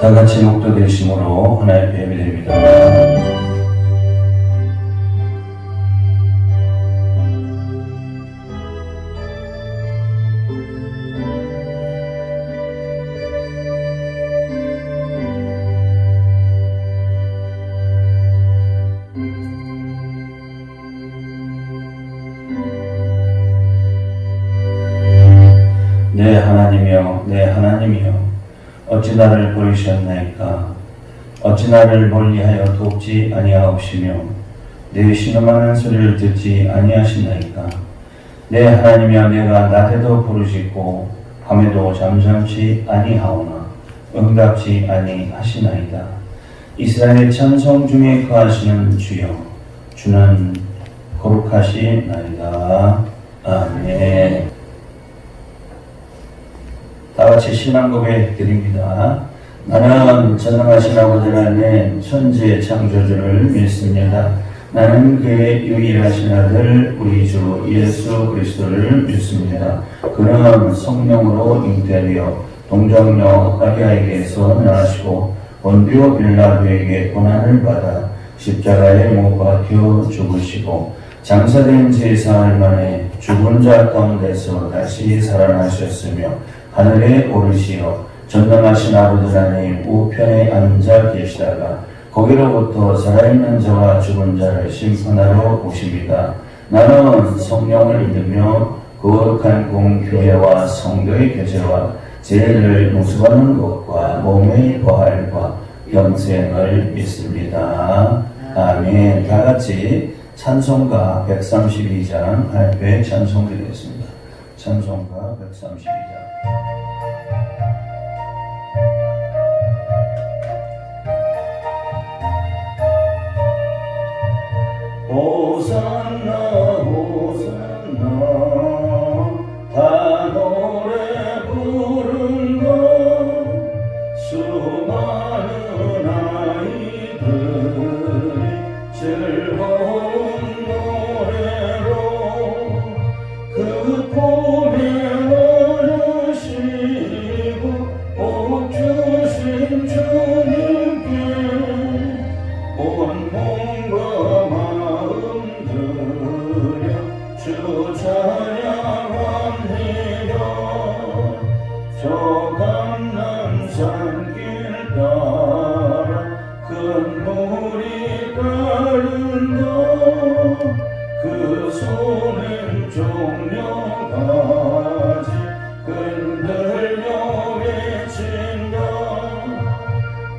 다 같이 목도되심으로 하나님 뵙게 됩니다. 내 하나님이여, 내 하나님이여, 어찌 나를 버리셨나이까? 어찌 나를 멀리하여 돕지 아니하옵시며 내 신음하는 소리를 듣지 아니하시나이까? 내 하나님이여, 내가 낮에도 부르짖고 밤에도 잠잠치 아니하오나 응답지 아니하시나이다. 이스라엘의 찬송 중에 거하시는 주여, 주는 거룩하시나이다. 아멘. 다같이 신앙 고백 드립니다. 나는 전능하신 아버지 하나님 천지의 창조주를 믿습니다. 나는 그의 유일하신 아들 우리 주 예수 그리스도를 믿습니다. 그는 성령으로 잉태되어 동정녀 마리아에게서 나시고 본디오 빌라도에게 고난을 받아 십자가에 못 박혀 죽으시고 장사된 제4일 만에 죽은 자 가운데서 다시 살아나셨으며 하늘에 오르시어 전능하신 아버지 하나님 우편에 앉아 계시다가 거기로부터 살아있는 자와 죽은 자를 심판하러 오십니다. 나는 성령을 믿으며 거룩한 공교회와 성도의 교제와 죄를 용서받는 것과 몸의 부활과 영생을 믿습니다. 아멘. 다 같이 찬송가 132장 할배 찬송 드리겠습니다. 찬송가 132장. 호산나 호산나 다 노래 부른다. 수많은 아이들이 즐거운 노래로 그 봄에 어르시고 복 주신 주님께 온 몸과 주 찬양합니다. 저 감람산길 따라 큰 물이 흐른다. 그 손은 종려가지 흔들려 외친다.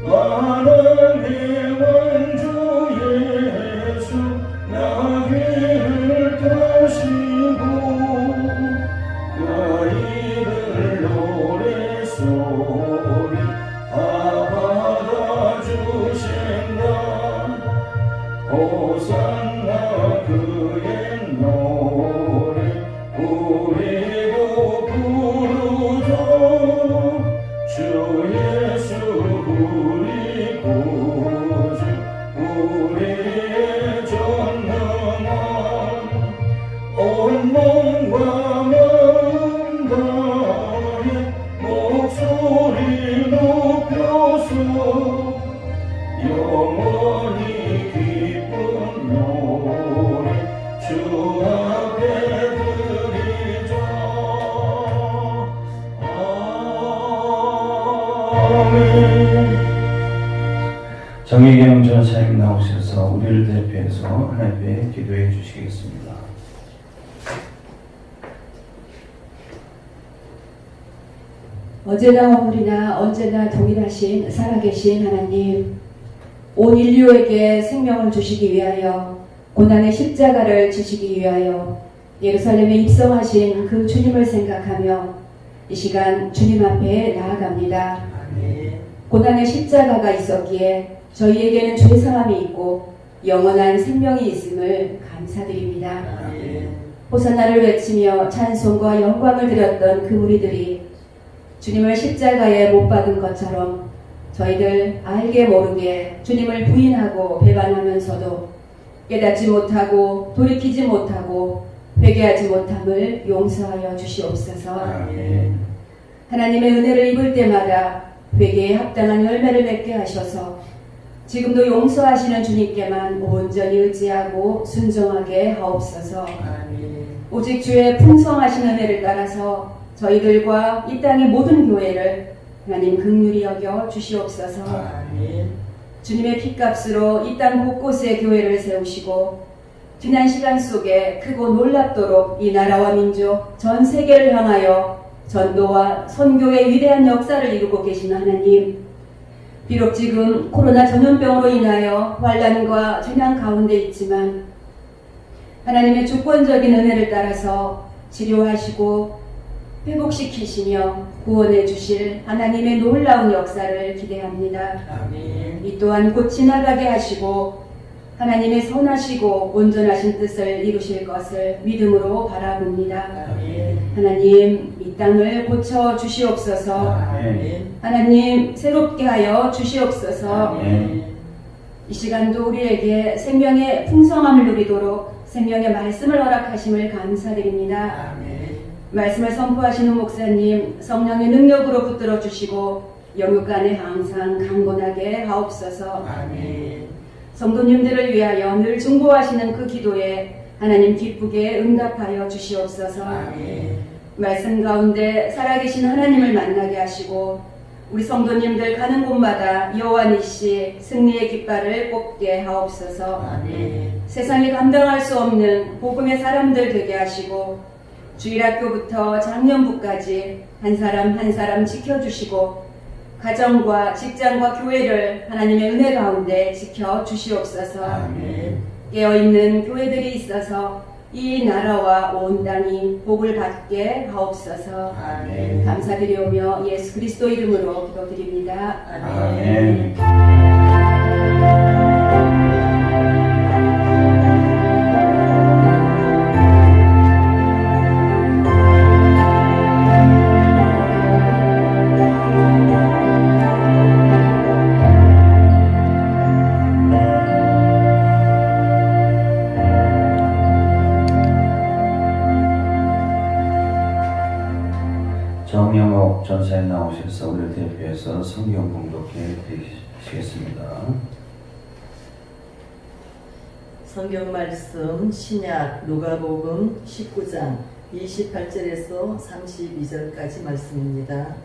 하나님의 원주 예수 나귀를 타시고 너희들 노래소리 다 받아주신다. 호산나 그의 노래 우리도 부르자. 주 예수 우리 구주 우리의 전능한 온몸과 마음 다해 목소리 높여서 영원히 기쁜 노래 주 앞에 드리자. 아멘. 정의경 전사님 나오셔서 우리를 대표해서 하나님께 기도해 주시겠습니다. 어제나 오늘이나 언제나 동일하신 살아계신 하나님, 온 인류에게 생명을 주시기 위하여 고난의 십자가를 지시기 위하여 예루살렘에 입성하신 그 주님을 생각하며 이 시간 주님 앞에 나아갑니다. 고난의 십자가가 있었기에 저희에게는 죄사함이 있고 영원한 생명이 있음을 감사드립니다. 호산나를 외치며 찬송과 영광을 드렸던 그 무리들이 주님을 십자가에 못 박은 것처럼 저희들 알게 모르게 주님을 부인하고 배반하면서도 깨닫지 못하고 돌이키지 못하고 회개하지 못함을 용서하여 주시옵소서. 아멘. 하나님의 은혜를 입을 때마다 회개에 합당한 열매를 맺게 하셔서 지금도 용서하시는 주님께만 온전히 의지하고 순종하게 하옵소서. 오직 주의 풍성하신 은혜를 따라서 저희들과 이 땅의 모든 교회를 하나님 긍휼히 여겨 주시옵소서. 주님의 피값으로 이 땅 곳곳에 교회를 세우시고 지난 시간 속에 크고 놀랍도록 이 나라와 민족 전 세계를 향하여 전도와 선교의 위대한 역사를 이루고 계신 하나님, 비록 지금 코로나 전염병으로 인하여 환난과 재난 가운데 있지만 하나님의 주권적인 은혜를 따라서 치료하시고 회복시키시며 구원해 주실 하나님의 놀라운 역사를 기대합니다. 아멘. 이 또한 곧 지나가게 하시고 하나님의 선하시고 온전하신 뜻을 이루실 것을 믿음으로 바라봅니다. 아멘. 하나님, 이 땅을 고쳐 주시옵소서. 아멘. 하나님, 새롭게 하여 주시옵소서. 아멘. 이 시간도 우리에게 생명의 풍성함을 누리도록 생명의 말씀을 허락하심을 감사드립니다. 아멘. 말씀을 선포하시는 목사님, 성령의 능력으로 붙들어 주시고 영육 안에 항상 강건하게 하옵소서. 아멘. 성도님들을 위하여 늘 중보하시는 그 기도에 하나님 기쁘게 응답하여 주시옵소서. 아멘. 말씀 가운데 살아계신 하나님을 만나게 하시고 우리 성도님들 가는 곳마다 여호와 니시 승리의 깃발을 꽂게 하옵소서. 아멘. 세상이 감당할 수 없는 복음의 사람들 되게 하시고 주일학교부터 장년부까지 한 사람 한 사람 지켜주시고 가정과 직장과 교회를 하나님의 은혜 가운데 지켜주시옵소서. 아멘. 깨어있는 교회들이 있어서 이 나라와 온 땅이 복을 받게 하옵소서. 아멘. 감사드리오며 예수 그리스도 이름으로 기도드립니다. 아멘. 정영옥 전사님 나오셔서 우리를 대표해서 성경 봉독해 드리시겠습니다. 성경 말씀 신약 누가복음 19장 28절에서 32절까지 말씀입니다.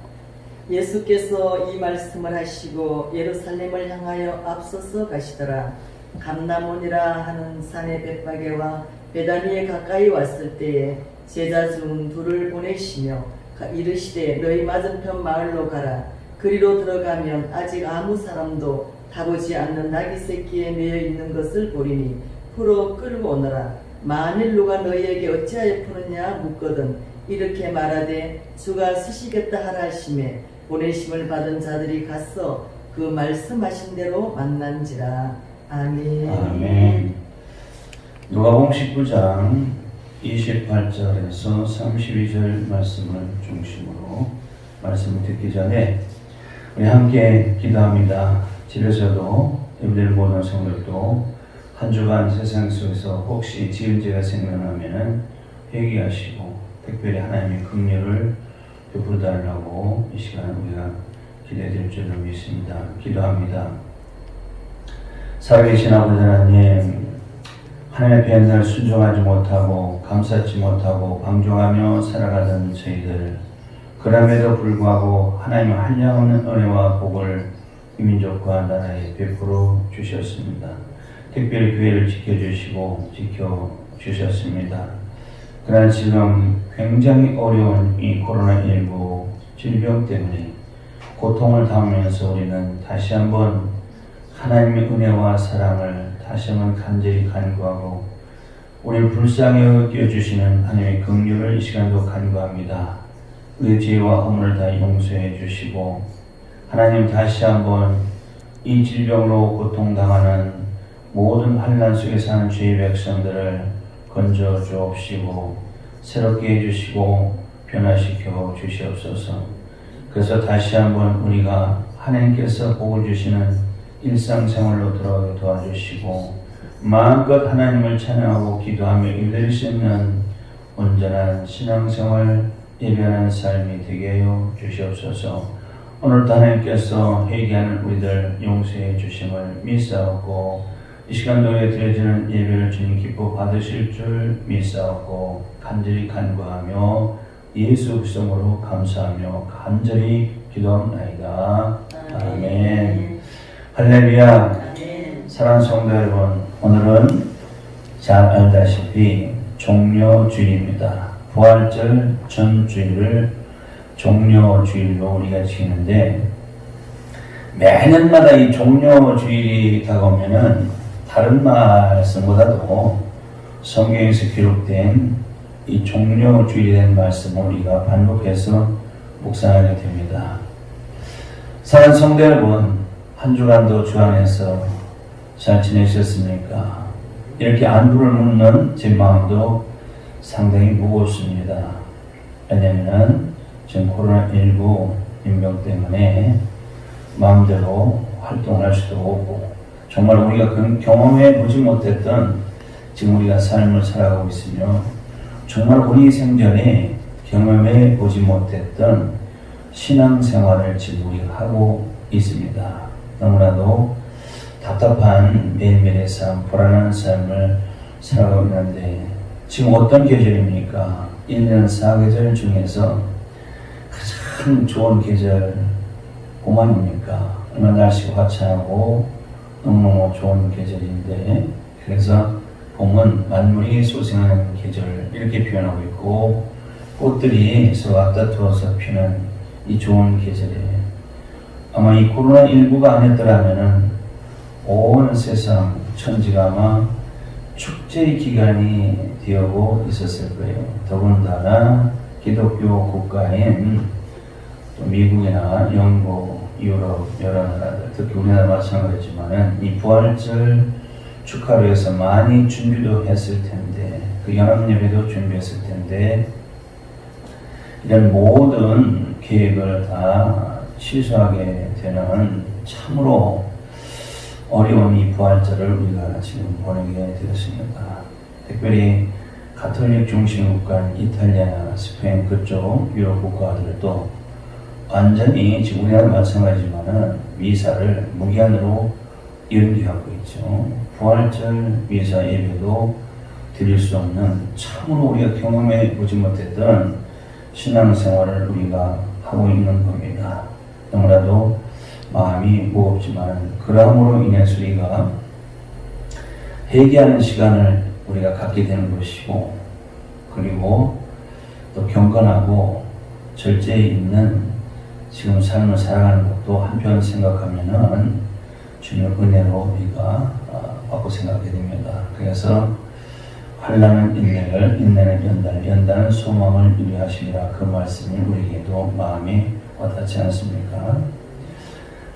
예수께서 이 말씀을 하시고 예루살렘을 향하여 앞서서 가시더라. 감람원이라 하는 산의 벳바게와 베다니에 가까이 왔을 때에 제자 중 둘을 보내시며 이르시되 너희 맞은편 마을로 가라. 그리로 들어가면 아직 아무 사람도 타보지 않는 나귀 새끼에 매여 있는 것을 보리니 풀어 끌고 오너라. 만일 누가 너희에게 어찌하여 푸느냐 묻거든 이렇게 말하되 주가 쓰시겠다 하라 하시매 보내심을 받은 자들이 가서 그 말씀하신 대로 만난지라. 아멘. 아멘. 누가복음 19장 28절에서 32절 말씀을 중심으로 말씀을 듣기 전에 우리 함께 기도합니다. 집에서도 여러분들 모든 성도들도 한 주간 세상 속에서 혹시 지은 죄가 생각나면 회개하시고 특별히 하나님의 긍휼을 베풀어 달라고 이 시간 우리가 기도해드릴 줄로 믿습니다. 기도합니다. 살아계신 아버지 하나님, 하나님의 배은을 순종하지 못하고 감사치 못하고 방종하며 살아가던 저희들, 그럼에도 불구하고 하나님의 한량없는 은혜와 복을 이 민족과 나라에 베풀어 주셨습니다. 특별히 교회를 지켜주시고 지켜주셨습니다. 그러나 지금 굉장히 어려운 이 코로나19 질병 때문에 고통을 당하면서 우리는 다시 한번 하나님의 은혜와 사랑을 다시 한번 간절히 간구하고 우리를 불쌍히 여겨주시는 하나님의 긍휼을 이 시간도 간구합니다. 우리의 죄와 허물을 다 용서해 주시고 하나님 다시 한번 이 질병으로 고통당하는 모든 환난 속에 사는 주의 백성들을 건져 주옵시고 새롭게 해주시고 변화시켜 주시옵소서. 그래서 다시 한번 우리가 하나님께서 복을 주시는 일상생활로 돌아오게 도와주시고 마음껏 하나님을 찬양하고 기도하며 이룰 수 있는 온전한 신앙생활 예배하는 삶이 되게 하여 주시옵소서. 오늘도 하나님께서 회개하는 우리들 용서해 주심을 믿사옵고 이 시간도에 드려지는 예배를 주님 기뻐 받으실 줄 믿사옵고 간절히 간구하며 예수 그리스도로 감사하며 간절히 기도합나이다. 아멘. 할렐루야. 아멘. 사랑하는 성도 여러분, 오늘은 잘 알다시피 종료주일입니다. 부활절 전 주일을 종료주일로 우리가 지키는데, 매년마다 이 종료주일이 다가오면은 다른 말씀보다도 성경에서 기록된 이 종료주일에 대한 말씀을 우리가 반복해서 묵상하게 됩니다. 사랑하는 성도 여러분, 한 주간도 주 안에서 잘 지내셨습니까? 이렇게 안부를 묻는 제 마음도 상당히 무겁습니다. 왜냐하면 지금 코로나19 인병 때문에 마음대로 활동할 수도 없고 정말 우리가 경험해 보지 못했던 지금 우리가 삶을 살아가고 있으며 정말 우리 생전에 경험해 보지 못했던 신앙생활을 지금 우리가 하고 있습니다. 너무나도 답답한 매일매일의 삶, 불안한 삶을 살아가고 있는데 지금 어떤 계절입니까? 1년 4계절 중에서 가장 좋은 계절 봄 아닙니까? 얼마나 날씨가 화창하고 너무너무 좋은 계절인데 그래서 봄은 만물이 소생하는 계절 이렇게 표현하고 있고 꽃들이 서로 앞다투어서 피는 이 좋은 계절이에요. 아마 이 코로나19가 아니었더라면은 온 세상 천지가 아마 축제의 기간이 되어고 있었을 거예요. 더군다나 기독교 국가인 또 미국이나 영국, 유럽 여러 나라들, 특히 우리나라 마찬가지지만은 이 부활절 축하를 위해서 많이 준비도 했을 텐데 그 연합 예배도 준비했을 텐데 이런 모든 계획을 다 취소하게 되는 참으로 어려운 이 부활절을 우리가 지금 보내게 되었습니다. 특별히 가톨릭 중심 국가인 이탈리아나 스페인 그쪽 유럽 국가들도 완전히 지금 우리나라 마찬가지지만은 미사를 무기한으로 연기하고 있죠. 부활절 미사 예배도 드릴 수 없는 참으로 우리가 경험해 보지 못했던 신앙생활을 우리가 하고 있는 겁니다. 너무나도 마음이 무겁지만 그러함으로 인해서 우리가 회개하는 시간을 우리가 갖게 되는 것이고 그리고 또 경건하고 절제에 있는 지금 삶을 살아가는 것도 한편 생각하면은 주님의 은혜로 우리가 받고 생각하게 됩니다. 그래서 환난은 인내를, 인내는 연단을, 연단은 소망을 유리하시리라 그 말씀이 우리에게도 마음이 와닿지 않습니까?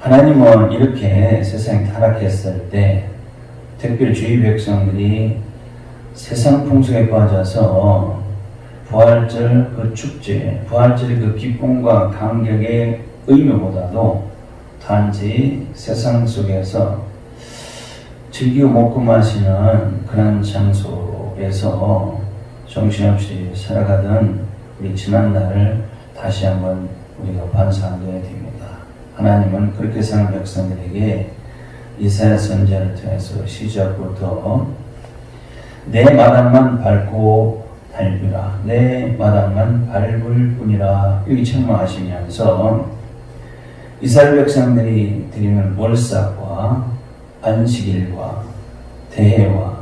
하나님은 이렇게 세상이 타락했을 때 특별히 주의 백성들이 세상 풍속에 빠져서 부활절 그 축제, 부활절의 그 기쁨과 감격의 의미보다도 단지 세상 속에서 즐기고 먹고 마시는 그런 장소에서 정신없이 살아가던 우리 지난 날을 다시 한번 우리가 반성하게 됩니다. 하나님은 그렇게 사는 백성들에게 이사야 선지자를 통해서 시작부터 내 마당만 밟고 달리라 내 마당만 밟을 뿐이라 이렇게 책망하시면서 이스라엘 백성들이 드리는 월삭과 안식일과 대회와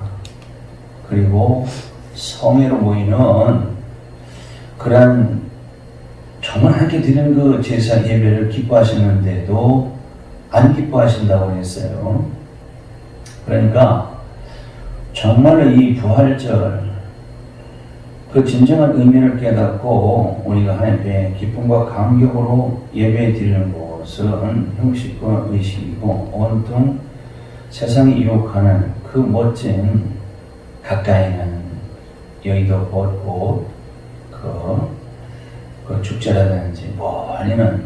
그리고 성회로 모이는 그러한 정말 하나님께 드리는 그 제사 예배를 기뻐하시는데도 안 기뻐하신다고 했어요. 그러니까 정말로 이 부활절 그 진정한 의미를 깨닫고 우리가 하나님께 기쁨과 감격으로 예배 드리는 것은 형식과 의식이고 온통 세상이 유혹하는 그 멋진 가까이는 여의도 벚꽃 그 축제라든지 멀리는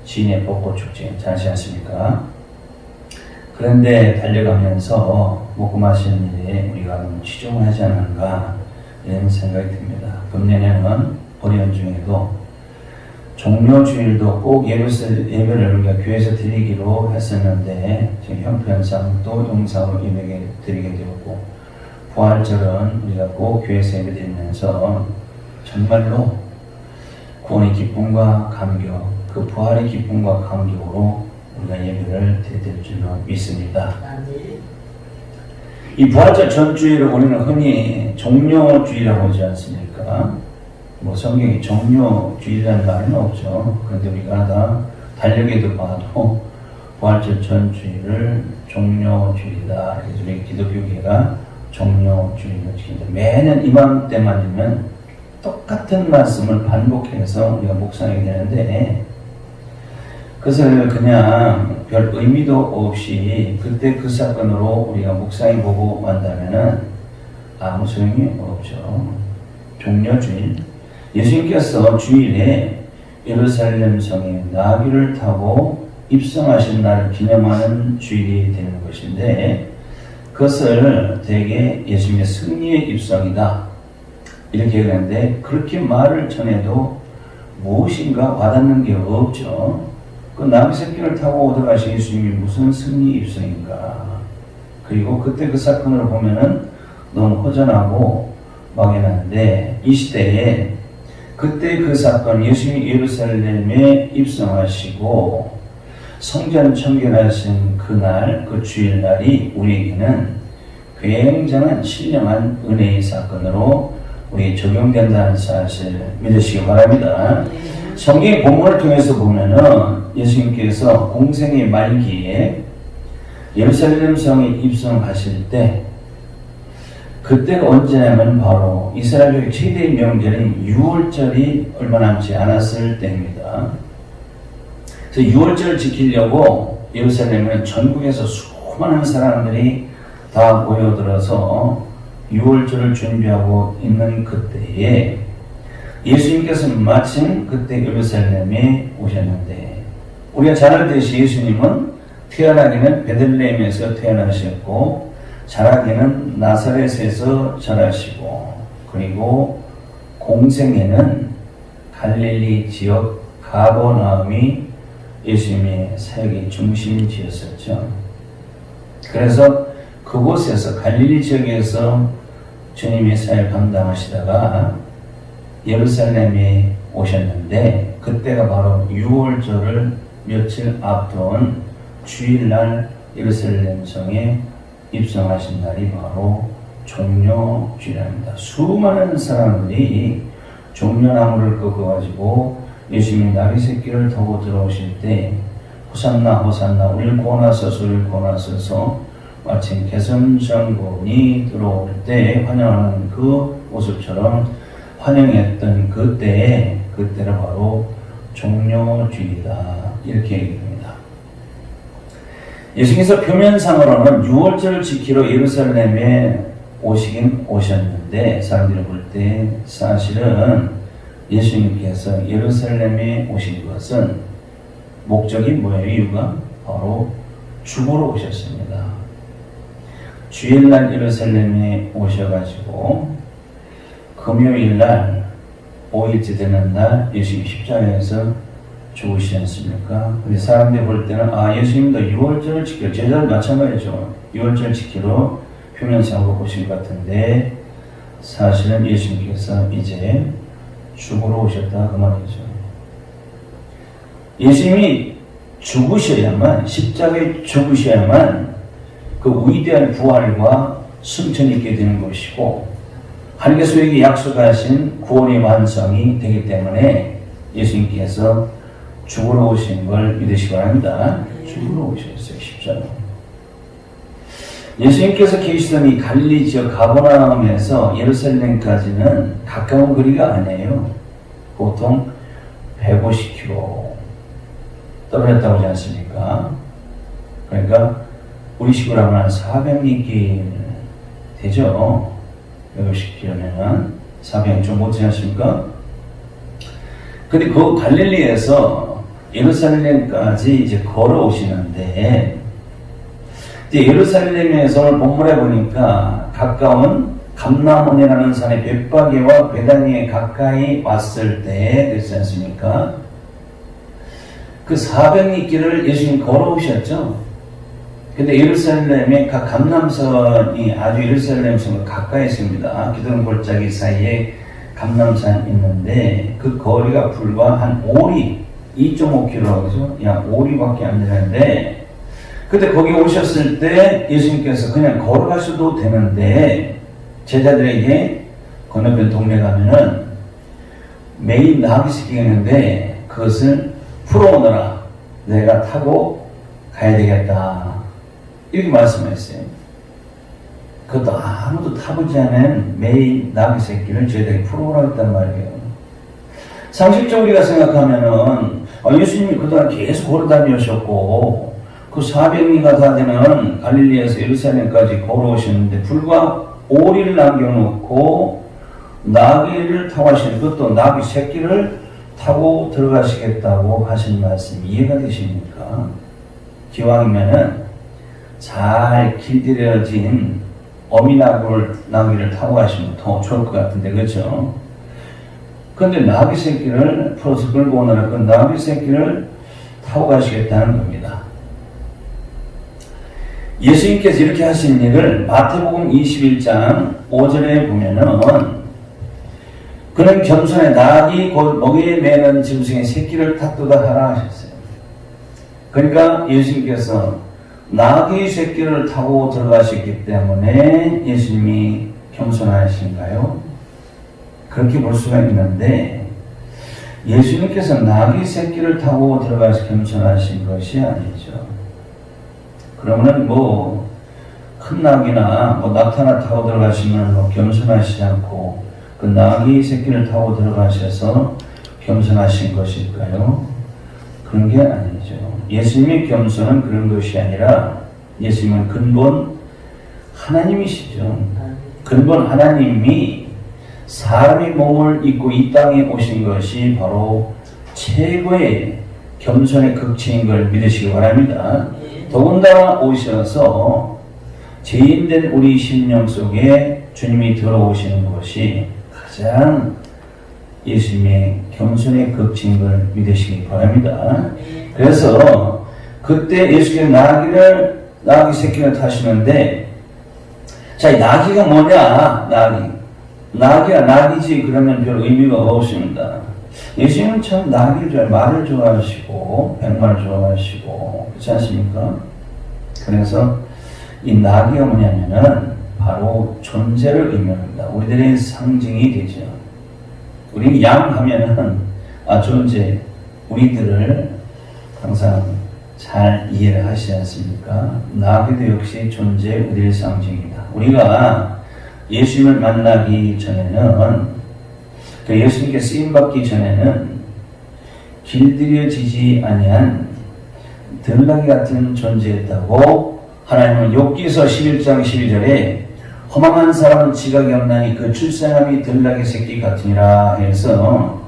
진해 벚꽃 축제 잘하지 않습니까? 그런데 달려가면서 먹고 마시는 일에 우리가 너무 치중을 하지 않는가 이런 생각이 듭니다. 금년에는 어려운 중에도 종료주일도 꼭 예배를 우리가 교회에서 드리기로 했었는데 지금 형편상 또 영상으로 예배 드리게 되었고, 부활절은 우리가 꼭 교회에서 예배 드리면서 정말로 구원의 기쁨과 감격, 그 부활의 기쁨과 감격으로 우리가 예배를 드릴 줄로 믿습니다. 이 부활절 전주일을 우리는 흔히 종료주일이라고 하지 않습니까? 뭐 성경에 종료주일이라는 말은 없죠. 그런데 우리가 다 달력에도 봐도 부활절 전주일을 종료주일이다. 그래서 우리 기독교계가 종료주일을 지킨다. 매년 이맘때만 되면 똑같은 말씀을 반복해서 우리가 묵상하게 되는데, 그것을 그냥 별 의미도 없이 그때 그 사건으로 우리가 묵상해 보고 만다면은 아무 소용이 없죠. 종료주일. 예수님께서 주일에 예루살렘 성에 나귀를 타고 입성하신 날을 기념하는 주일이 되는 것인데, 그것을 대개 예수님의 승리의 입성이다 이렇게 얘기하는데, 그렇게 말을 전해도 무엇인가 와닿는 게 없죠. 그 나귀 새끼를 타고 오더가신 예수님이 무슨 승리 입성인가. 그리고 그때 그 사건을 보면은 너무 허전하고 막연한데, 이 시대에 그때 그 사건, 예수님이 예루살렘에 입성하시고 성전 청결하신 그날, 그 주일날이 우리에게는 굉장한 신령한 은혜의 사건으로 우리에 적용된다는 사실 믿으시기 바랍니다. 성경의 본문을 통해서 보면은 예수님께서 공생의 말기에 예루살렘 성에 입성하실 때, 그때가 언제냐면 바로 이스라엘의 최대의 명절인 유월절이 얼마 남지 않았을 때입니다. 그래서 유월절을 지키려고 예루살렘에는 전국에서 수많은 사람들이 다 모여들어서 유월절을 준비하고 있는 그때에 예수님께서 마침 그때 예루살렘에 오셨는데, 우리가 잘 알듯이 예수님은 태어나기는 베들레헴에서 태어나셨고 자라기는 나사렛에서 자라시고, 그리고 공생에는 갈릴리 지역 가버나움이 예수님의 사역의 중심지였었죠. 그래서 그곳에서 갈릴리 지역에서 주님의 사역을 감당하시다가 예루살렘에 오셨는데, 그때가 바로 유월절을 며칠 앞둔 주일날 예루살렘 성에 입성하신 날이 바로 종료주일입니다. 수많은 사람들이 종려나무를 꺾어가지고 예수님이 나귀 새끼를 타고 들어오실 때 호산나 호산나 우리를 구원하소서 우리를 구원하소서 마침 개선장군이 들어올 때 환영하는 그 모습처럼 환영했던 그때가 바로 종료주일이다 이렇게 얘기합니다. 예수님께서 표면상으로는 6월절을 지키러 예루살렘에 오시긴 오셨는데, 사람들이 볼 때 사실은 예수님께서 예루살렘에 오신 것은 목적이 뭐예요? 이유가 바로 죽으러 오셨습니다. 주일날 예루살렘에 오셔가지고 금요일날 5일째 되는 날 예수님이 십자가에서 죽으시지 않습니까? 근데 사람들이 볼 때는 예수님도 6월절을 지키러, 제자도 마찬가지죠. 6월절 지키러 표면상으로 오신 것 같은데 사실은 예수님께서 이제 죽으러 오셨다 그 말이죠. 예수님이 죽으셔야만, 십자가에 죽으셔야만 그 위대한 부활과 승천이 있게 되는 것이고, 하나님께서 우리에게 약속하신 구원의 완성이 되기 때문에 예수님께서 죽으러 오신 걸 믿으시기 바랍니다. 죽으러 오셨어요, 십자가. 예수님께서 계시던 이 갈릴리 지역 가버나움에서 예루살렘까지는 가까운 거리가 아니에요. 보통 150km 떨어졌다고 하지 않습니까? 그러니까 우리 식으로 하면 한 400리 되죠. 150km면 400 좀 못지 않습니까? 근데 그 갈릴리에서 예루살렘까지 이제 걸어오시는데, 이제 예루살렘에서 오늘 본문에 보니까 가까운 감람원이라는 산의 벳바게와 베다니에 가까이 왔을 때, 그렇지 않습니까? 그 400리 길을 예수님 걸어오셨죠. 근데 예루살렘의 각 감람선이 아주 예루살렘성과 가까이 있습니다. 기둥 골짜기 사이에 감람산이 있는데 그 거리가 불과 한 5리, 2.5km죠. 약 5리밖에 안 되는데 그때 거기 오셨을 때 예수님께서 그냥 걸어가셔도 되는데 제자들에게 건너편 동네 가면은 매일 나귀 새끼가 있는데 그것을 풀어오너라. 내가 타고 가야 되겠다. 이렇게 말씀하셨어요. 그것도 아무도 타보지 않은 매일 나귀 새끼를 저희들에게 풀어오라고 했단 말이에요. 상식적으로 우리가 생각하면은 예수님이 그동안 계속 걸어다니셨고 그 400리가 다 되는 갈릴리에서 예루살렘까지 걸어오셨는데 불과 5리를 남겨놓고 나귀를 타고 하시는 그것도 나귀 새끼를 타고 들어가시겠다고 하신 말씀 이해가 되십니까? 기왕이면은 잘 길들여진 나귀를 타고 가시면 더 좋을 것 같은데, 그렇죠? 그런데 나귀 새끼를 풀어서 끌고 오느라 그 나귀 새끼를 타고 가시겠다는 겁니다. 예수님께서 이렇게 하신 일을 마태복음 21장 5절에 보면은 그는 겸손에 나귀 곧 먹이에 매는 짐승의 새끼를 탔도다 하라 하셨어요. 그러니까 예수님께서 나귀 새끼를 타고 들어가셨기 때문에 예수님이 겸손하신가요? 그렇게 볼 수가 있는데 예수님께서 나귀 새끼를 타고 들어가서 겸손하신 것이 아니죠. 그러면 큰 나귀나 낙타나 타고 들어가시면 겸손하시지 않고 그 나귀 새끼를 타고 들어가셔서 겸손하신 것일까요? 그런 게 아니죠. 예수님의 겸손은 그런 것이 아니라 예수님은 근본 하나님이시죠. 근본 하나님이 사람의 몸을 입고 이 땅에 오신 것이 바로 최고의 겸손의 극치인 걸 믿으시기 바랍니다. 더군다나 오셔서 죄인된 우리 심령 속에 주님이 들어오시는 것이 가장 예수님의 겸손의 극치인 걸 믿으시기 바랍니다. 그래서 그때 예수님의 나귀 새끼를 타시는데 자, 이 나귀가 뭐냐? 나귀가 나귀지 그러면 별 의미가 없습니다. 예수님은 참 나귀를 좋아해요. 말을 좋아하시고 백마를 좋아하시고 그렇지 않습니까? 그래서 이 나귀가 뭐냐면은 바로 존재를 의미합니다. 우리들의 상징이 되죠. 우리 양 하면은 존재, 우리들을 항상 잘 이해를 하시지 않습니까? 나귀도 역시 존재, 우리의 상징입니다. 우리가 예수님을 만나기 전에는 예수님께 쓰임받기 전에는 길들여지지 아니한 들나귀 같은 존재였다고 하나님은 욥기서 11장 12절에 허망한 사람은 지각이 없나니 그 출생함이 들나귀 새끼 같으니라 해서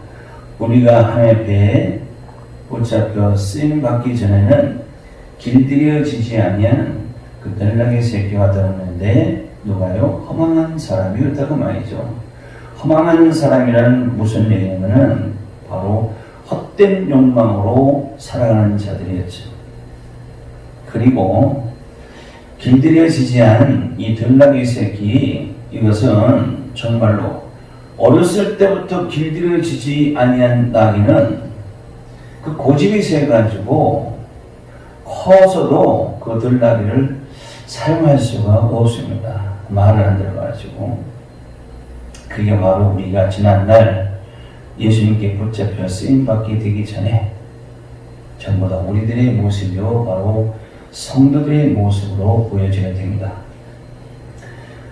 우리가 하나님의 배에 붙잡혀 쓰임받기 전에는 길들여지지 아니한 그 들나귀 새끼가 되었는데 누가요? 허망한 사람이었다고 말이죠. 허망한 사람이란 무슨 얘기냐면은 바로 헛된 욕망으로 살아가는 자들이었죠. 그리고 길들여지지 않은 이 들나귀 새끼 이것은 정말로 어렸을 때부터 길들여지지 아니한 나귀는 그 고집이 세가지고 커서도 그 들나귀를 사용할 수가 없습니다. 말을 안 들어가지고. 그게 바로 우리가 지난날 예수님께 붙잡혀 쓰임받게 되기 전에 전부 다 우리들의 모습이요 바로 성도들의 모습으로 보여져야 됩니다.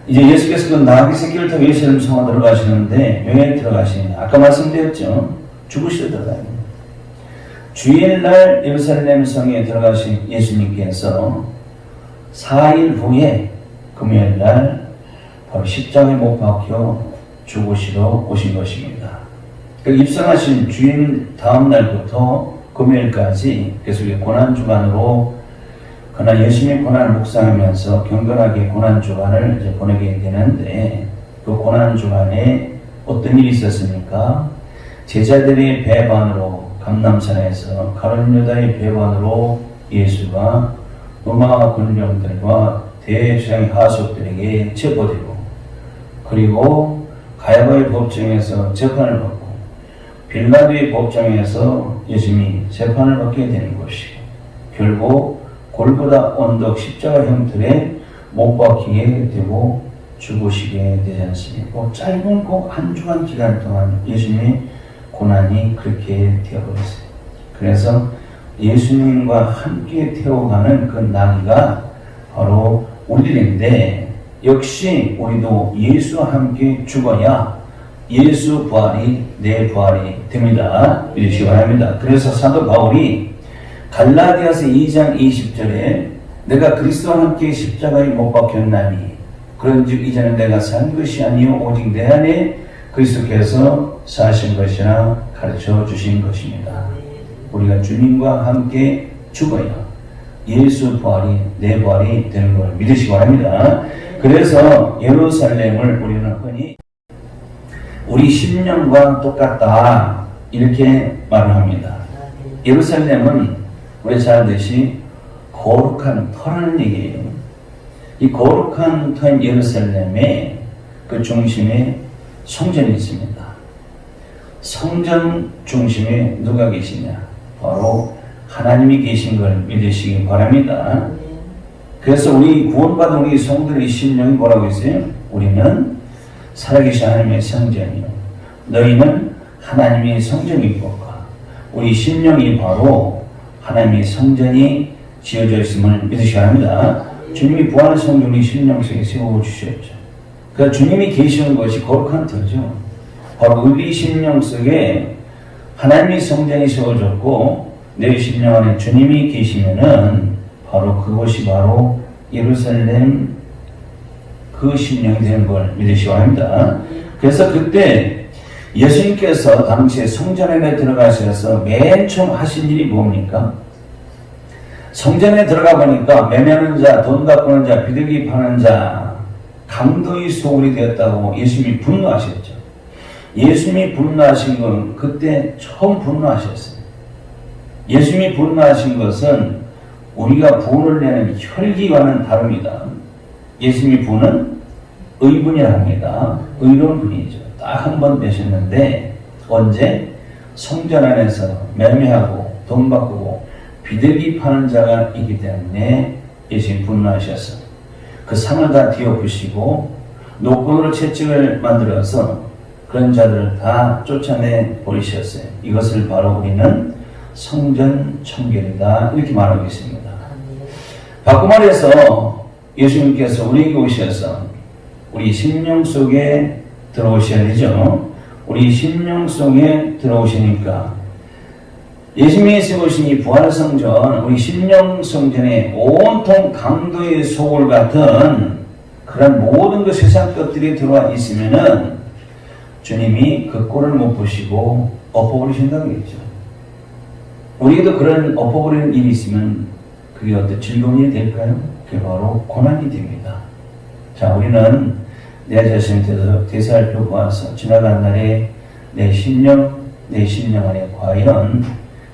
이제 예수께서 그 나귀 새끼를 타고 예루살렘 성에 들어가시는데 왜 들어가시느냐? 아까 말씀드렸죠. 죽으시러 들어가요. 주일날 예루살렘 성에 들어가신 예수님께서 4일 후에 금요일날 바로 십자가에 못 박혀 죽으시러 오신 것입니다. 입성하신 주일 다음 날부터 금요일까지 계속 고난주간으로 그날 열심히 고난을 묵상하면서 경건하게 고난주간을 이제 보내게 되는데 그 고난주간에 어떤 일이 있었습니까? 제자들의 배반으로 감람산에서 가룟 유다의 배반으로 예수가 로마 군병들과 대제사장 하석들에게 체포되고, 그리고 가야바의 법정에서 재판을 받고, 빌라도의 법정에서 예수님이 재판을 받게 되는 것이고, 결국 골고다 언덕 십자가 형틀에 못 박히게 되고 죽으시게 되지 않습니까? 짧은 그 한 주간 기간 동안 예수님의 고난이 그렇게 되어버렸어요. 그래서 예수님과 함께 태워가는 그 나귀가 바로 우리들인데, 역시 우리도 예수와 함께 죽어야 예수 부활이 내 부활이 됩니다. 믿으시기 바랍니다. 그래서 사도 바울이 갈라디아서 2장 20절에 내가 그리스도와 함께 십자가에 못 박혔나니 그런즉 이제는 내가 산 것이 아니요 오직 내 안에 그리스도께서 사신 것이라 가르쳐 주신 것입니다. 우리가 주님과 함께 죽어야 예수 부활이 내 부활이 되는 걸 믿으시기 바랍니다. 그래서 예루살렘을 우리는 흔히 우리 심령과 똑같다 이렇게 말을 합니다. 예루살렘은 우리 잘 알듯이 거룩한 터라는 얘기예요. 이 거룩한 터인 예루살렘의 그 중심에 성전이 있습니다. 성전 중심에 누가 계시냐? 바로 하나님이 계신 걸 믿으시기 바랍니다. 그래서 우리 구원받은 우리 성도의 심령이 뭐라고 했어요? 우리는 살아계신 하나님의 성전이요 너희는 하나님의 성전일 것과 우리 심령이 바로 하나님의 성전이 지어져 있음을 믿으시기 바랍니다. 주님이 부활의 성전 우리 심령 속에 세워주셨죠. 그러니까 주님이 계시는 것이 거룩한 터죠. 바로 우리 심령 속에 하나님의 성전이 세워졌고 내 심령 안에 주님이 계시면은 바로 그것이 바로 예루살렘 그 심령이 되는 걸 믿으시기 바랍니다. 그래서 그때 예수님께서 당시에 성전에 들어가셔서 맨 처음 하신 일이 뭡니까? 성전에 들어가 보니까 매매하는 자, 돈 갚는 자, 비둘기 파는 자 강도의 소굴이 되었다고 예수님이 분노하셨죠. 예수님이 분노하신 건 그때 처음 분노하셨어요. 예수님이 분노하신 것은 우리가 분을 내는 혈기와는 다릅니다. 예수님이 분은 의분이라 합니다. 의로운 분이죠. 딱 한 번 되셨는데 언제? 성전 안에서 매매하고 돈 바꾸고 비둘기 파는 자가 있기 때문에 예수님이 분노하셨어요. 그 상을 다 뒤엎으시고 노끈으로 채찍을 만들어서 그런 자들을 다 쫓아내 버리셨어요. 이것을 바로 우리는 성전 청결이다 이렇게 말하고 있습니다. 바꿔 말해서 예수님께서 우리에게 오셔서 우리 심령 속에 들어오셔야 되죠. 우리 심령 속에 들어오시니까 예수님이 세우신 이 부활성전 우리 심령 성전에 온통 강도의 소굴 같은 그런 모든 그 세상 것들이 들어와 있으면은 주님이 그 꼴을 못 보시고 엎어버리신다고 했죠. 우리에게도 그런 엎어버리는 일이 있으면 그게 어떤 즐거운 일이 될까요? 그게 바로 고난이 됩니다. 자, 우리는 내 자신을 되살펴 보아서 지나간 날에 내 심령 안에 과연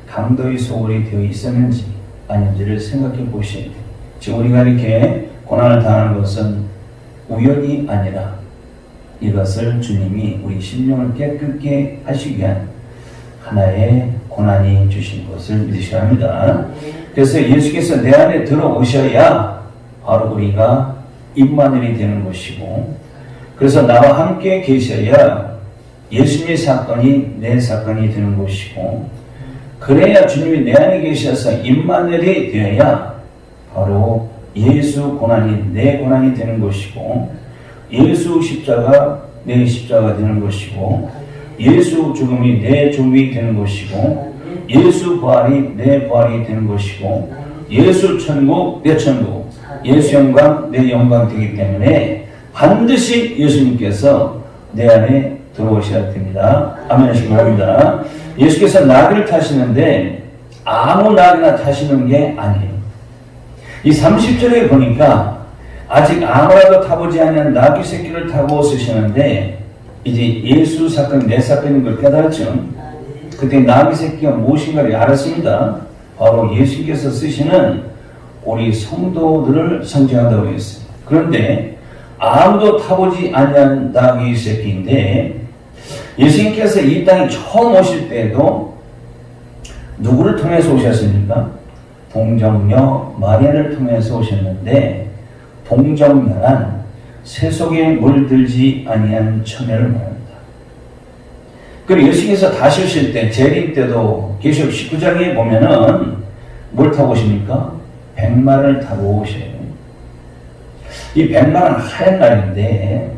강도의 소굴이 되어 있었는지 아닌지를 생각해 보셔야 돼요. 지금 우리가 이렇게 고난을 당하는 것은 우연이 아니라 이것을 주님이 우리 심령을 깨끗게 하시기 위한 하나의 고난이 주신 것을 믿으셔야 합니다. 그래서 예수께서 내 안에 들어오셔야 바로 우리가 임마누엘이 되는 것이고, 그래서 나와 함께 계셔야 예수님의 사건이 내 사건이 되는 것이고, 그래야 주님이 내 안에 계셔서 임마누엘이 되어야 바로 예수 고난이 내 고난이 되는 것이고, 예수 십자가 내 십자가 되는 것이고, 예수 죽음이 내 죽음이 되는 것이고, 예수 부활이 내 부활이 되는 것이고, 예수 천국 내 천국, 예수 영광 내 영광 되기 때문에 반드시 예수님께서 내 안에 들어오셔야 됩니다. 아멘 하시기 바랍니다. 예수께서 나귀를 타시는데 아무 나귀나 타시는 게 아니에요. 이 30절에 보니까 아직 아무라도 타보지 않은 나귀 새끼를 타고 쓰시는데 이제 예수 사건 내 사건인 걸 깨달았죠. 그때 나귀 새끼가 무엇인가를 알았습니다. 바로 예수님께서 쓰시는 우리 성도들을 상징한다고 했어요. 그런데 아무도 타보지 않는 나귀 새끼인데 예수님께서 이 땅에 처음 오실 때에도 누구를 통해서 오셨습니까? 동정녀 마리아를 통해서 오셨는데 동정녀란 세속에 물들지 아니한 처녀를 말합니다. 그리고 예수님께서 다시 오실 때 재림 때도 계시록 19장에 보면은 뭘 타고 오십니까? 백마를 타고 오셔요. 이 백마는 하얀 날인데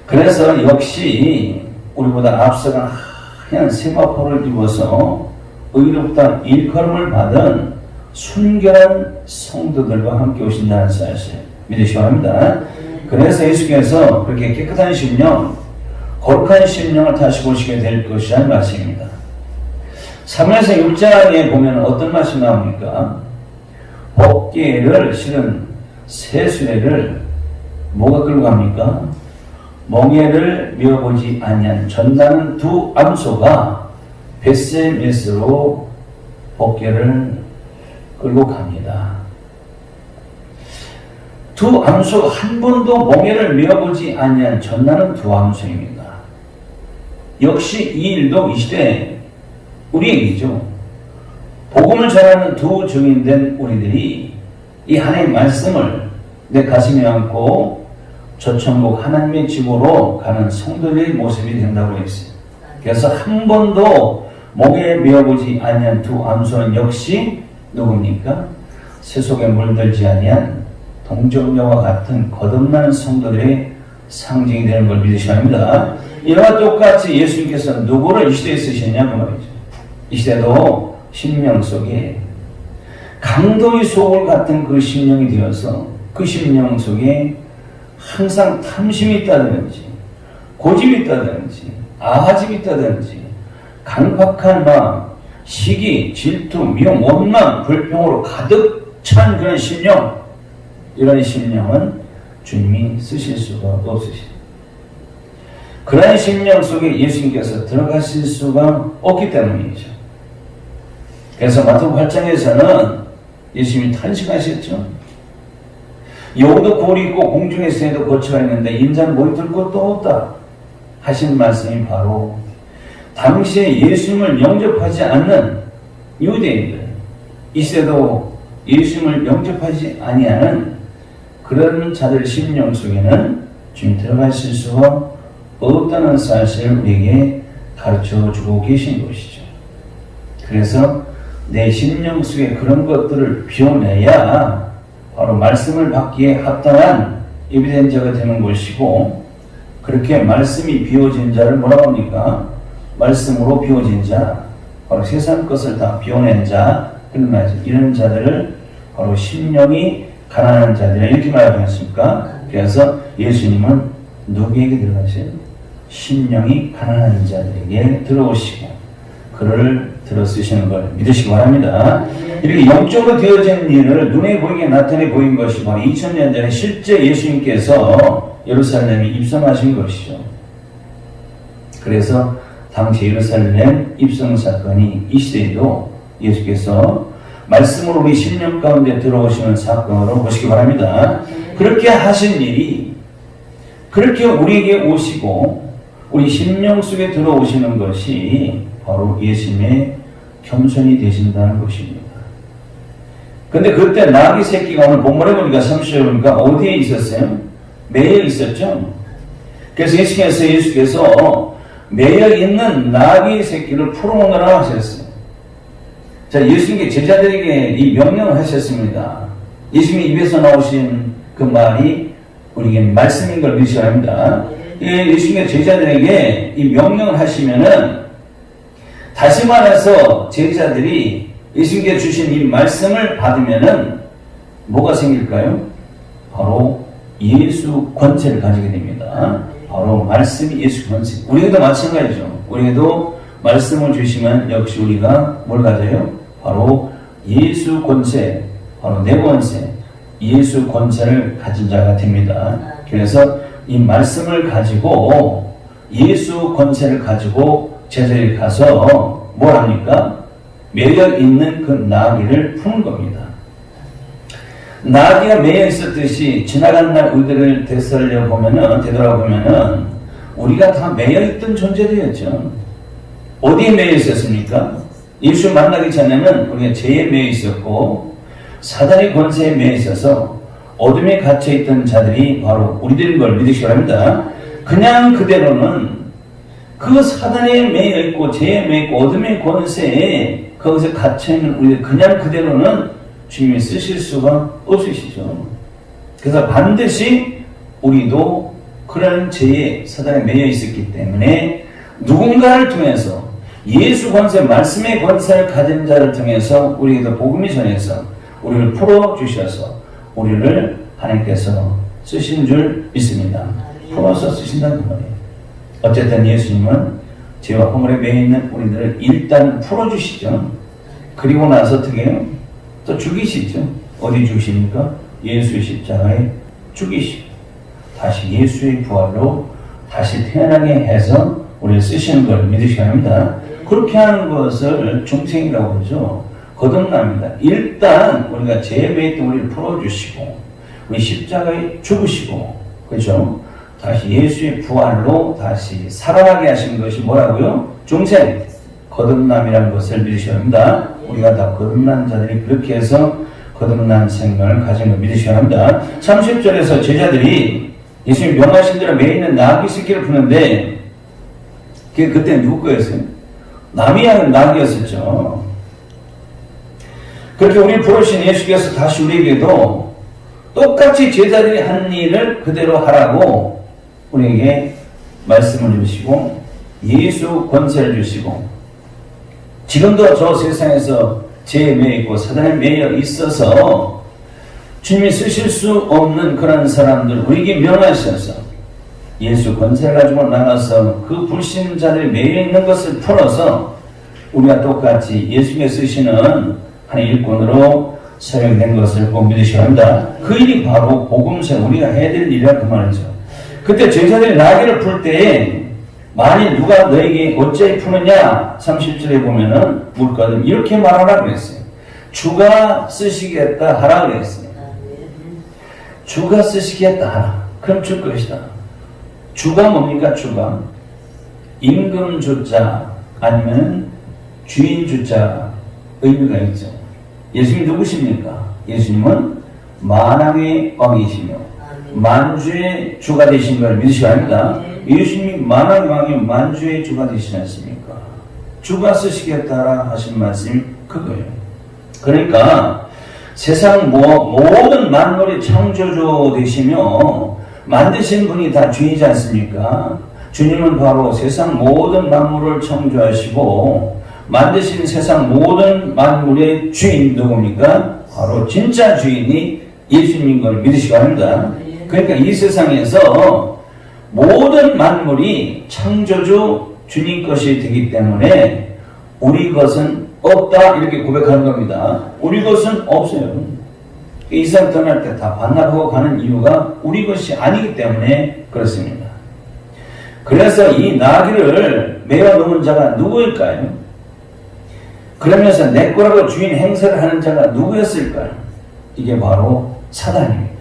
그래서 역시 우리보다 앞서간 하얀 세마포를 입어서 의롭다 일컬음을 받은 순결한 성도들과 함께 오신다는 사실 믿으시기 바랍니다. 그래서 예수께서 그렇게 깨끗한 심령, 거룩한 심령을 다시 보시게 될 것이라는 말씀입니다. 사무엘서 6장에 보면 어떤 말씀이 나옵니까? 법궤를 실은 새 수레를 뭐가 끌고 갑니까? 멍에를 메어보지 아니한 전나는 두 암소가 벳세메스로 법궤를 끌고 갑니다. 두 암소 한 번도 멍에를 메어보지 아니한 전나는 두 암소입니다. 역시 이 일도 이 시대 우리 얘기죠. 복음을 전하는 두 증인된 우리들이 이 하나님의 말씀을 내 가슴에 안고 저천국 하나님의 집으로 가는 성도들의 모습이 된다고 했어요. 그래서 한 번도 목에 메어보지 아니한 두 암소는 역시 누굽니까? 세속에 물들지 아니한 동정녀와 같은 거듭나는 성도들의 상징이 되는 걸 믿으셔야 합니다. 이와 똑같이 예수님께서 누구를 이 시대에 쓰시냐 그 말이죠. 이 시대도 심령 속에 강도의 소울 같은 그 심령이 되어서 그 심령 속에 항상 탐심이 있다든지 고집이 있다든지 아집이 있다든지 강팍한 마음, 시기, 질투, 미움, 원망, 불평으로 가득 찬 그런 심령, 이런 심령은 주님이 쓰실 수가 없으십니다. 그런 심령 속에 예수님께서 들어가실 수가 없기 때문이죠. 그래서 마태복음 8장에서는 예수님이 탄식하셨죠. 여우도 굴이 있고 공중의 새도 거처가 있는데 인자는 머리 들 곳도 없다 하신 말씀이 바로 당시에 예수님을 영접하지 않는 유대인들, 이 시대도 예수님을 영접하지 아니하는 그런 자들 심령 속에는 주님 들어가실 수가 없다는 사실을 우리에게 가르쳐주고 계신 것이죠. 그래서 내 심령 속에 그런 것들을 비워내야 바로 말씀을 받기에 합당한 예비된 자가 되는 것이고, 그렇게 말씀이 비워진 자를 뭐라고 합니까? 말씀으로 비워진 자, 바로 세상 것을 다 비워낸 자, 그런 말이죠. 이런 자들을 바로 심령이 가난한 자들이라 이렇게 말하지 않습니까? 그래서 예수님은 누구에게 들어가세요? 심령이 가난한 자들에게 들어오시고 그를 들어 쓰시는 걸 믿으시기 바랍니다. 이렇게 영적으로 되어진 일을 눈에 보이게 나타내 보인 것이 바로 2000년 전에 실제 예수님께서 예루살렘에 입성하신 것이죠. 그래서 당시 예루살렘 입성 사건이 이 시대에도 예수께서 말씀으로 우리 심령 가운데 들어오시는 사건으로 보시기 바랍니다. 그렇게 하신 일이 그렇게 우리에게 오시고 우리 심령 속에 들어오시는 것이 바로 예수님의 겸손이 되신다는 것입니다. 근데 그때 나귀 새끼가 오늘 본문에 보니까 30절에 보니까 어디에 있었어요? 매여 있었죠. 그래서 예수께서 매여 있는 나귀 새끼를 풀어오느라 하셨어요. 자, 예수님께 제자들에게 이 명령을 하셨습니다. 예수님의 입에서 나오신 그 말이 우리에게 말씀인 걸 믿으셔야 합니다. 예수님의 제자들에게 이 명령을 하시면은 다시 말해서 제자들이 예수님께 주신 이 말씀을 받으면은 뭐가 생길까요? 바로 예수 권세를 가지게 됩니다. 바로 말씀이 예수 권세. 우리에게도 마찬가지죠. 우리에게도 말씀을 주시면 역시 우리가 뭘 가져요? 바로 예수 권세, 바로 내 권세, 예수 권세를 가진 자가 됩니다. 그래서 이 말씀을 가지고 예수 권세를 가지고 제자들이 가서 뭘 합니까? 매여 있는 그 나귀를 푸는 겁니다. 나귀가 매여 있었듯이 지나간 날 우리들을 되돌아보면은 우리가 다 매여 있던 존재들이었죠. 어디에 매여 있었습니까? 예수 만나기 전에는 우리가 죄에 매여 있었고 사단의 권세에 매여 있어서 어둠에 갇혀있던 자들이 바로 우리들인 걸 믿으시기 바랍니다. 그냥 그대로는 그 사단에 매여 있고 죄에 매여 있고 어둠의 권세에 거기서 갇혀있는 우리들 그냥 그대로는 주님이 쓰실 수가 없으시죠. 그래서 반드시 우리도 그런 죄에 사단에 매여 있었기 때문에 누군가를 통해서 예수 권세, 말씀의 권세를 가진 자를 통해서 우리에게 복음이 전해서 우리를 풀어주셔서 우리를 하나님께서 쓰신 줄 믿습니다. 풀어서 쓰신다는 말이에요. 어쨌든 예수님은 죄와 허물에 매여 있는 우리들을 일단 풀어주시죠. 그리고 나서 어떻게 해요? 또 죽이시죠. 어디 죽이십니까? 예수의 십자가에 죽이시고 다시 예수의 부활로 다시 태어나게 해서 우리를 쓰시는 걸 믿으셔야 합니다. 그렇게 하는 것을 중생이라고 하죠. 거듭납니다. 일단 우리가 죄에 매여 있던 우리를 풀어주시고 우리 십자가에 죽으시고 그렇죠? 다시 예수의 부활로 다시 살아나게 하신 것이 뭐라고요? 중생, 거듭남이라는 것을 믿으셔야 합니다. 우리가 다 거듭난 자들이 그렇게 해서 거듭난 생명을 가진 걸 믿으셔야 합니다. 30절에서 제자들이 예수님 명하신 대로 매여 있는 나귀 새끼를 푸는데 그때 누구 거였어요? 남이 하는 나귀였었죠. 그렇게 우리 부르신 예수께서 다시 우리에게도 똑같이 제자들이 한 일을 그대로 하라고 우리에게 말씀을 주시고 예수 권세를 주시고 지금도 저 세상에서 죄에 매여 있고 사단에 매여 있어서 주님이 쓰실 수 없는 그런 사람들 우리에게 명하셔서 예수 권세를 가지고 나가서 그 불신자들이 매여 있는 것을 풀어서 우리가 똑같이 예수님이 쓰시는 한 일꾼으로 사용된 것을 꼭 믿으셔야 합니다. 그 일이 바로 복음서 우리가 해야 될 일이라 그 말이죠. 그때 제자들이 나귀를 풀 때에 만일 누가 너에게 어찌 푸느냐 30절에 보면은 물거든 이렇게 말하라 그랬어요. 주가 쓰시겠다 하라 그랬어요. 주가 쓰시겠다 하라. 그럼 줄 것이다. 주가 뭡니까? 주가 임금 주자 아니면 주인 주자 의미가 있죠. 예수님 누구십니까? 예수님은 만왕의 왕이시며 만주의 주가 되신 걸 믿으셔야 합니다. 예수님이 만왕의 왕이며 만주의 주가 되시지 않습니까? 주가 쓰시겠다라 하신 말씀이 그거예요. 그러니까 세상 모든 만물의 창조주 되시며 만드신 분이 다 주인이지 않습니까? 주님은 바로 세상 모든 만물을 창조하시고 만드신 세상 모든 만물의 주인 누굽니까? 바로 진짜 주인이 예수님인 걸 믿으시기 바랍니다. 그러니까 이 세상에서 모든 만물이 창조주 주님 것이 되기 때문에 우리 것은 없다 이렇게 고백하는 겁니다. 우리 것은 없어요. 이 세상 떠날 때 다 반납하고 가는 이유가 우리 것이 아니기 때문에 그렇습니다. 그래서 이 나귀를 매어 놓은 자가 누구일까요? 그러면서 내 거라고 주인 행세를 하는 자가 누구였을까요? 이게 바로 사단입니다.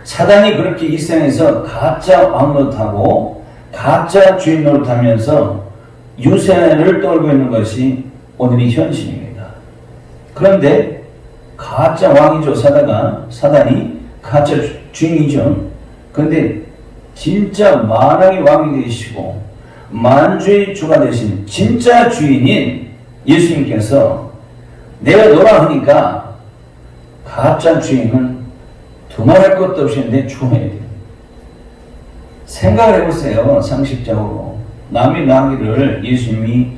사단이 그렇게 이 세상에서 가짜 왕 노릇하고 가짜 주인 노릇하면서 유세를 떨고 있는 것이 오늘의 현실입니다. 그런데 가짜 왕이죠. 사단이 가짜 주인이죠. 그런데 진짜 만왕의 왕이 되시고 만주의 주가 되신 진짜 주인인 예수님께서 내가 너라 하니까 가짜 주인은 두말할 것도 없이 내 주어야 돼요. 생각을 해보세요. 상식적으로. 남의 나귀를 예수님이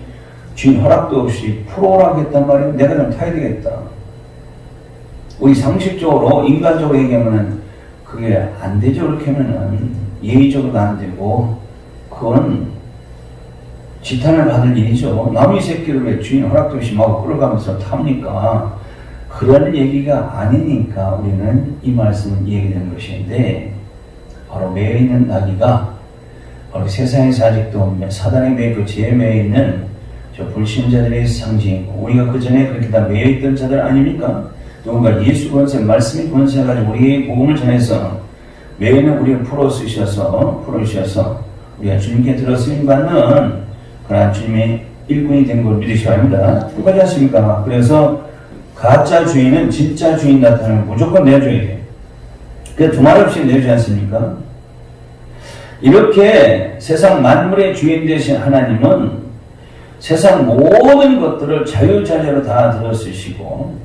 주인 허락도 없이 풀어오라고 했단 말이에요. 내가 좀 타야 되겠다. 우리 상식적으로 인간적으로 얘기하면 그게 안 되죠. 그렇게 하면은 예의적으로도 안 되고 그건 지탄을 받을 일이죠. 남의 새끼를 왜 주인 허락도 없이 막 끌어가면서 탑니까? 그런 얘기가 아니니까 우리는 이 말씀을 얘기하는 것인데 바로 매여 있는 나귀가 바로 세상에서 아직도 사단에 매이고 죄에 매여 있는 저 불신자들의 상징이고, 우리가 그 전에 그렇게 다 매여 있던 자들 아닙니까? 누군가 예수 권세, 말씀이 권세해가지고 우리의 복음을 전해서 매일은 우리를 풀어주셔서 우리가 주님께 들어쓰임 받는 그러한 주님의 일꾼이 된 걸 믿으셔야 합니다. 똑같지 않습니까? 그래서 가짜 주인은 진짜 주인 나타나면 무조건 내줘야 돼요. 그래서 두말 없이 내주지 않습니까? 이렇게 세상 만물의 주인 되신 하나님은 세상 모든 것들을 자유자재로 다 들어쓰시고,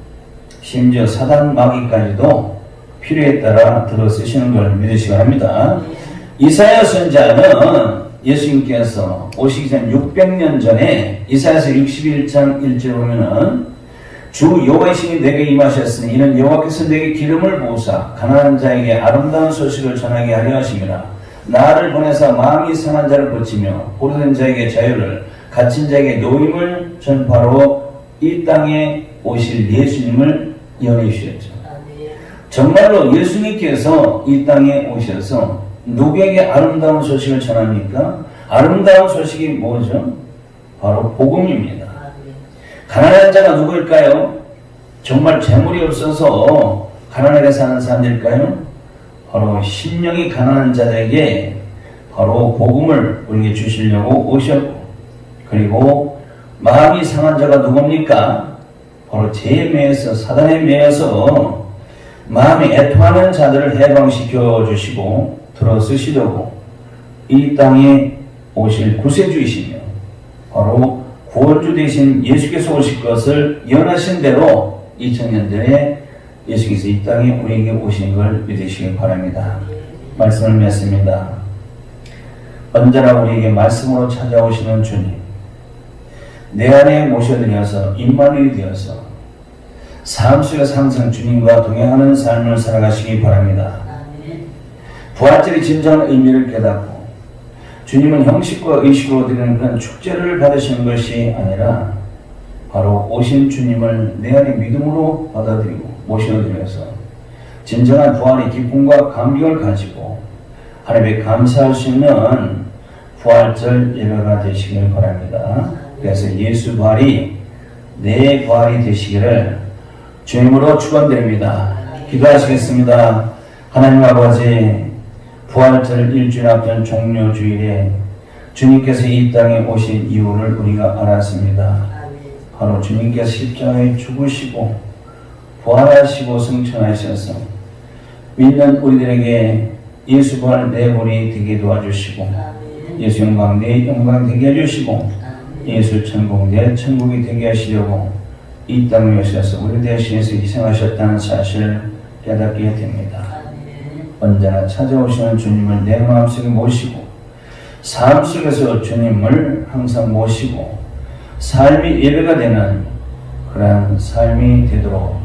심지어 사단 마귀까지도 필요에 따라 들어쓰시는 걸 믿으시기 바랍니다. 이사야 선자는 예수님께서 오시기 전 600년 전에 이사야서 61장 1절 보면은 주 여호와의 신이 내게 임하셨으니 이는 여호와께서 내게 기름을 부으사 가난한 자에게 아름다운 소식을 전하게 하려 하심이라. 나를 보내사 마음이 상한 자를 고치며 포로된 자에게 자유를, 갇힌 자에게 노임을 전파로 이 땅에 오실 예수님을 연해 주셨죠. 정말로 예수님께서 이 땅에 오셔서 누구에게 아름다운 소식을 전합니까? 아름다운 소식이 뭐죠? 바로 복음입니다. 가난한 자가 누구일까요? 정말 재물이 없어서 가난하게 사는 사람들일까요? 바로 심령이 가난한 자들에게 바로 복음을 우리에게 주시려고 오셨고, 그리고 마음이 상한 자가 누굽니까? 바로 죄에 매여서, 사단에 매여서 마음이 애통하는 자들을 해방시켜 주시고 들어쓰시려고 이 땅에 오실 구세주이시며 바로 구원주 되신 예수께서 오실 것을 예언하신 대로 2000년 전에 예수께서 이 땅에 우리에게 오신 걸 믿으시기 바랍니다. 말씀을 맺습니다. 언제나 우리에게 말씀으로 찾아오시는 주님, 내 안에 모셔드려서 임마누엘이 되어서 삶 속에서 항상 주님과 동행하는 삶을 살아가시기 바랍니다. 부활절의 진정한 의미를 깨닫고 주님은 형식과 의식으로 드리는 그런 축제를 받으시는 것이 아니라 바로 오신 주님을 내 안에 믿음으로 받아들이고 모셔드려서 진정한 부활의 기쁨과 감격을 가지고 하나님께 감사할 수 있는 부활절 예배가 되시길 바랍니다. 그래서 예수 부활이 내 부활이 되시기를 주님으로 축원드립니다. 기도하시겠습니다. 하나님 아버지, 부활절 일주일 앞둔 종료주일에 주님께서 이 땅에 오신 이유를 우리가 알았습니다. 바로 주님께서 십자가에 죽으시고 부활하시고 승천하셔서 믿는 우리들에게 예수 부활 내 본이 되게 도와주시고 예수 영광 내 영광 되게 해주시고 예수 천국 내 천국이 되게 하시려고 이 땅에 오셔서 우리 대신해서 희생하셨다는 사실을 깨닫게 됩니다. 언제나 찾아오시는 주님을 내 마음속에 모시고 삶 속에서 주님을 항상 모시고 삶이 예배가 되는 그러한 삶이 되도록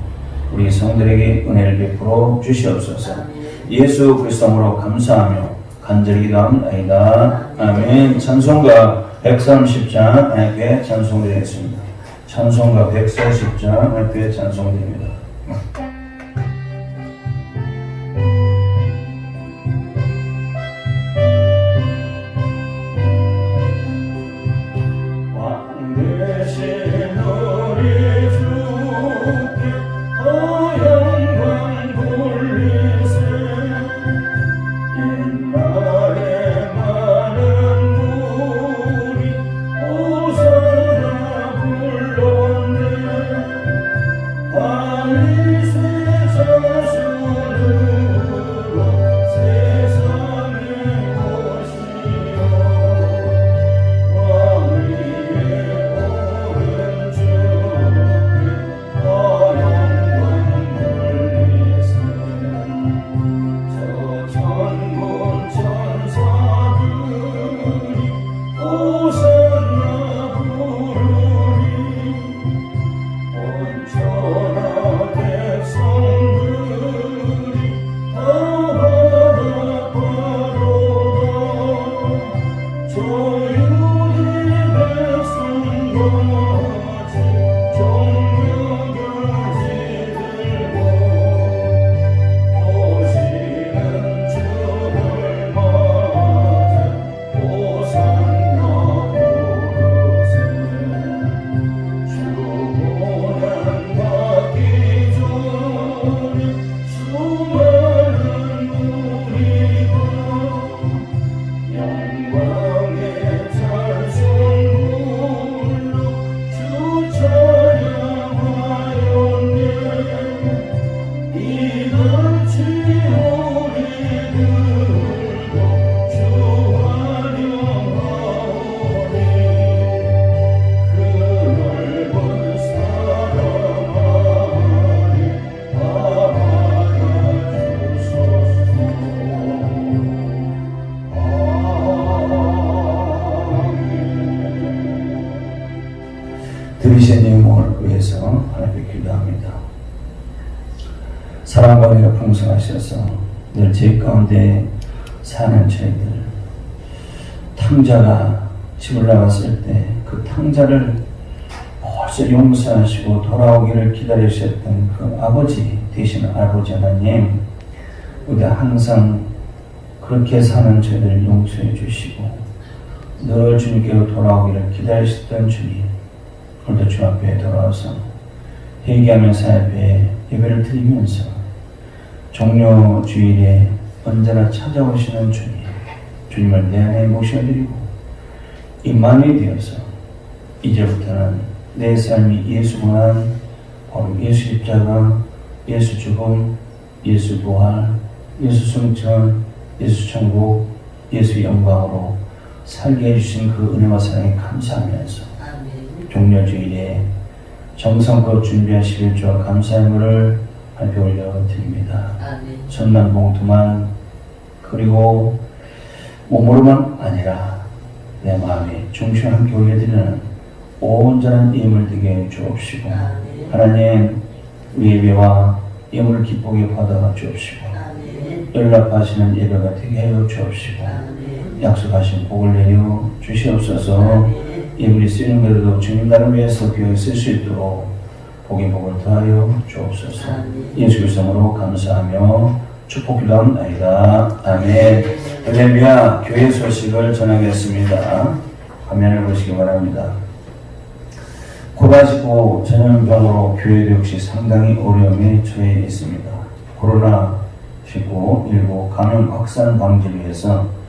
우리 성들에게 은혜를 베풀어 주시옵소서. 예수 그리스도로 감사하며 간절히 기도합니다. 아멘. 찬송가 130장 하나님께 찬송드리겠습니다. 찬송가 140장 하나님께 찬송드립니다. Amen. 수많은 우리가 영광의 찬송으로 주 찬양하였네. 이같이 우리들도 주 환영하오니 그 넓은 사랑 안에 담아주소서. 들으신 내용을 위해서 하나님께 기도합니다. 사랑과 은혜가 풍성하셔서 늘 제 가운데 사는 저희들, 탕자가 집을 나갔을 때 그 탕자를 벌써 용서하시고 돌아오기를 기다리셨던 그 아버지 되시는 아버지 하나님, 우리 항상 그렇게 사는 저희들을 용서해 주시고 늘 주님께로 돌아오기를 기다리셨던 주님, 오늘도 주 앞에 돌아와서 회개하면서 앞에 예배를 드리면서 종료 주일에 언제나 찾아오시는 주님, 주님을 내 안에 모셔드리고 임만이 되어서 이제부터는 내 삶이 예수만, 바로 예수 십자가, 예수 죽음, 예수 부활, 예수 승천, 예수 천국, 예수 영광으로 살게 해주신 그 은혜와 사랑에 감사하면서 종료 주일에 정성껏 준비한 11조와 감사함을 함께 올려드립니다. 천만 봉투만, 그리고 몸으로만 아니라 내 마음에 중심을 함께 올려드리는 온전한 예물 되게 주옵시고, 하나님 예배와 예물을 기쁘게 받아 주옵시고, 연락하시는 예배가 되게 하여 주옵시고, 약속하신 복을 내려 주시옵소서. 예물이 쓰이는 것도 주님 나를 위해서 귀하게 쓸 수 있도록 복의 복을 더하여 주옵소서. 예수 그리스도로 감사하며 축복기도합니다. 아멘. 할렐루야. 교회 소식을 전하겠습니다. 화면을 보시기 바랍니다. 코로나19 전염병으로 교회도 역시 상당히 어려움에 처해 있습니다. 코로나19 감염 확산 방지를 위해서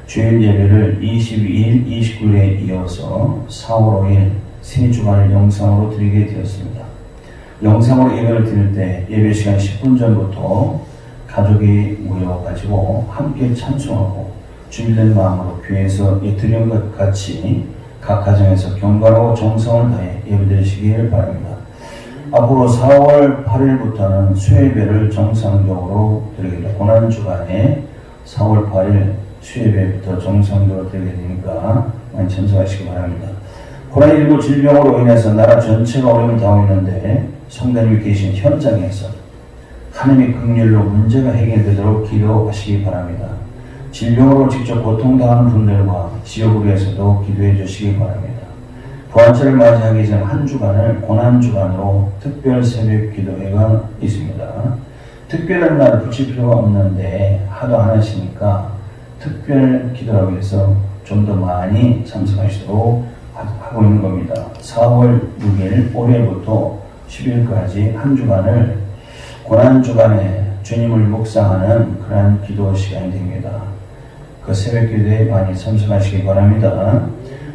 주일 예배를 22일, 29일에 이어서 4월 5일 세 주간을 영상으로 드리게 되었습니다. 영상으로 예배를 드릴 때 예배 시간 10분 전부터 가족이 모여가지고 함께 찬송하고 준비된 마음으로 교회에서 드리는 것 같이 각 가정에서 경건하고 정성을 다해 예배드리시길 바랍니다. 앞으로 4월 8일부터는 수요예배를 정상적으로 드리겠습니다. 고난주간에 4월 8일 수요예배부터 정상적으로 드리게 되니까 많이 참석하시기 바랍니다. 코로나19 질병으로 인해서 나라 전체가 어려움을 당하고 있는데 성도님이 계신 현장에서 하나님의 긍휼로 문제가 해결되도록 기도하시기 바랍니다. 질병으로 직접 고통당하는 분들과 지역으로 해서도 기도해 주시기 바랍니다. 부활절을 맞이하기 전 한 주간을 고난주간으로 특별 새벽 기도회가 있습니다. 특별한 날 붙일 필요가 없는데 하도 안 하시니까 특별 기도라고 해서 좀 더 많이 참석하시도록 하고 있는 겁니다. 4월 6일 올해부터 10일까지 한 주간을 고난주간에 주님을 묵상하는 그러한 기도 시간이 됩니다. 그 새벽 기도에 많이 참석하시기 바랍니다.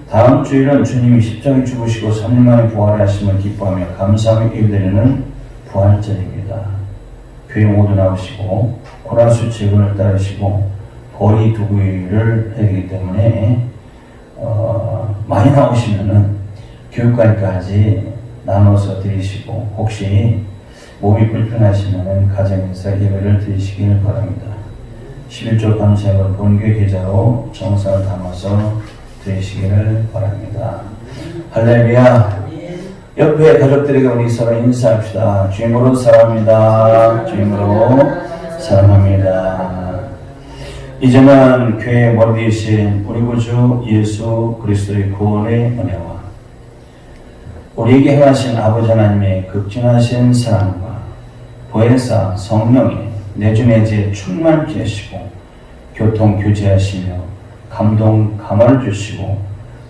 다음 주일은 주님이 십자가에 죽으시고 3일 만에 부활하심을 기뻐하며 감사하며 예배드리는 부활절입니다. 교회 모두 나오시고 코로나 수칙을 따르시고 거리 두기를 해야 되기 때문에 많이 나오시면은 교육관까지 나눠서 드리시고, 혹시 몸이 불편하시면은 가정에서 예배를 드리시길 바랍니다. 11조 감사함을 본교회 계좌로 정성을 담아서 드리시기를 바랍니다. 할렐루야. 옆에 가족들에게 우리 서로 인사합시다. 주님으로 사랑합니다. 주님으로 사랑합니다. 이제는 교회의 머리 되신 우리 구주 예수 그리스도의 구원의 은혜와 우리에게 행하신 아버지 하나님의 극진하신 사랑과 보혜사 성령의 내주내제 충만케 하시고 교통 교제하시며 감동 감화를 주시고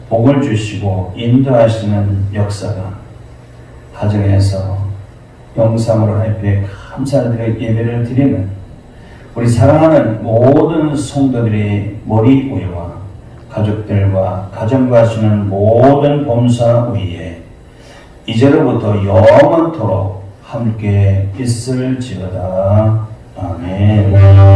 복을 주시고 인도하시는 역사가 가정에서 영상으로 하나님께 감사드려 예배를 드리는 우리 사랑하는 모든 성도들의 머리 위와 가족들과 가정과 하시는 모든 범사 위에 이제로부터 영원토록 함께 있을지어다. 아멘.